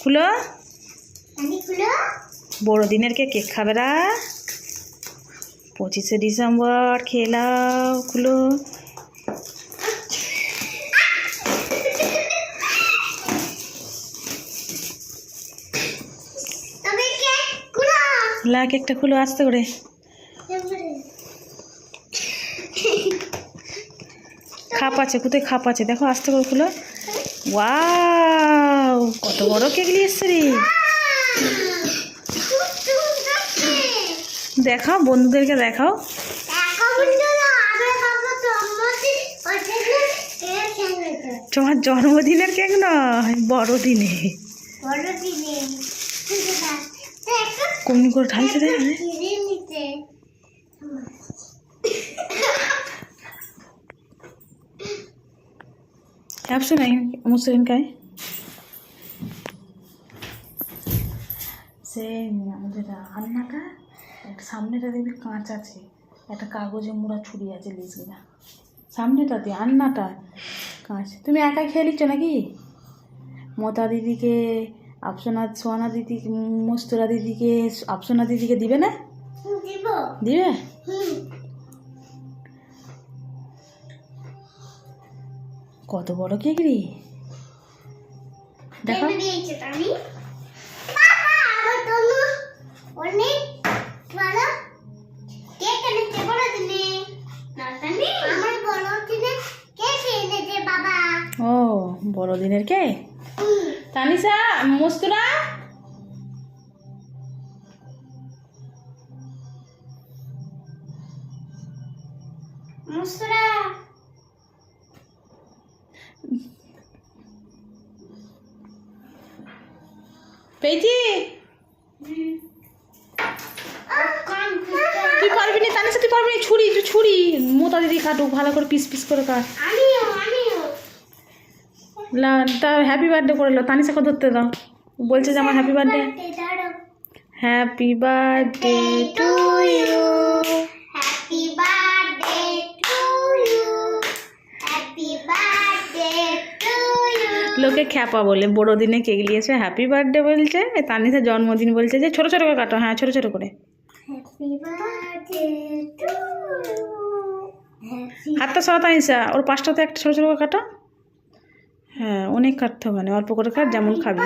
খুলো, বড়দিনের কেক খাবে না? 25শে ডিসেম্বর খেলাও। খুলো। লা কেকটা খুলো আস্তে করে। খাপ আছে, কোথায় খাপ আছে দেখো, আস্তে করে খুলো। ওয়াও, কত বড় কেক নিয়ে এসছে রে। দেখাও, বন্ধুদেরকে দেখাও। তোমার জন্মদিনের কেক নয়, বড়দিনে। কমনি করে ঢালছে দেখ। नहीं मुस्लिम का है से আমাদের রান্নাটা একটা সামনেটা দেখবি কাঁচ আছে, একটা কাগজে মোড়া ছুরি আছে লিজগিনা সামনেটাতে, রান্নাটা কাঁচ। তুমি একাই খেয়ে নিচ্ছ নাকি? মতা দিদিকে, আফসোনা সোহানা দিদি, মস্তুরা দিদিকে, আফসোনা দিদিকে দিবে না? দিবে। কত বড় কেক রে, দেখো। ও বড়দিনের কেক। তানিশা, মস্তুরা পেয়েছি। তুই পারবি না তানিশা, তুই পারবি না। ছুরি ছুরি মোতা দিদি কাটুক, ভালো করে পিস পিস করে কাট। তার হ্যাপি বার্থডে করে লো, তানিশাকে ধরতে দাও। বলছে যে আমার happy birthday. Happy birthday to you, happy birthday to you, happy birthday to you. লোকে খ্যাপা বলে, বড়দিনে কেক নিয়েছে, হ্যাপি বার্থডে বলছে। তানিশা জন্মদিন বলছে যে ছোট ছোট করে কাটো। হ্যাঁ ছোট ছোট করে। Happy birthday to you. হাতটা সরা তানিশা, ওর পাঁচটাতে একটা ছোট ছোট করে কাটো। হ্যাঁ অনেক কাটতে হবে না, অল্প করে কাট, যেমন খাবি।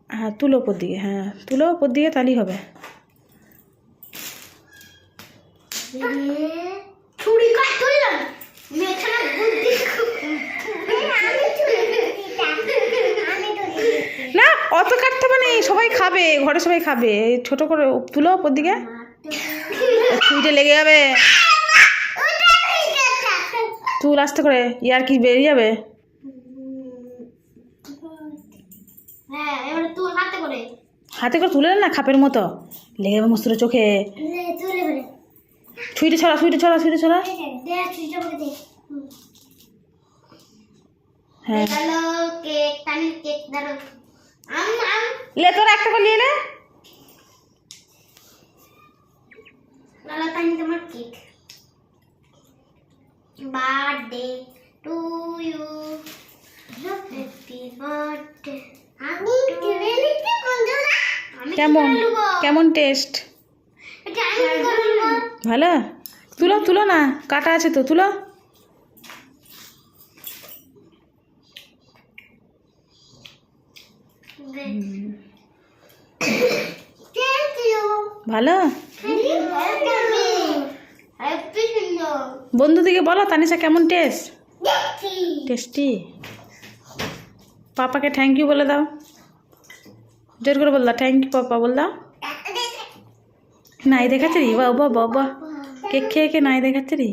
হ্যাঁ তুলো ওপর দিকে, হ্যাঁ তুলো ওপর দিকে, তাহলেই হবে। না অত কাটতে হবে না, সবাই খাবে, ঘরে সবাই খাবে। ছোট করে তুলো ওপর দিকে, ছুরিটা লেগে যাবে। তুল আস্তে করে, ইয়ার কি বেরিয়ে যাবে। হাতে করে তুলে না, খাপের মতো লেগে যাবে মস্তুর চোখে। ছুরিটা ছড়া, ছুরিটা ছড়া, ছুরিটা ছড়া। হ্যাঁ লে, তোরা একটা করে নিয়ে নে। Birthday to you, happy birthday. কেমন কেমন টেস্ট? ভালো। তুলো তুলো না, কাটা আছে তো, তুলো। ভালো। বন্ধুদিকে বলো তানিশা কেমন টেস্ট? টেস্টি। পাপাকে থ্যাংক ইউ বলে দাও, জোর করে বল দাও, থ্যাংক ইউ পাপা বল দাও। নাই দেখাচ্ছে রে, বাবা বাবা কেক খেয়ে নাই দেখাচ্ছে রে।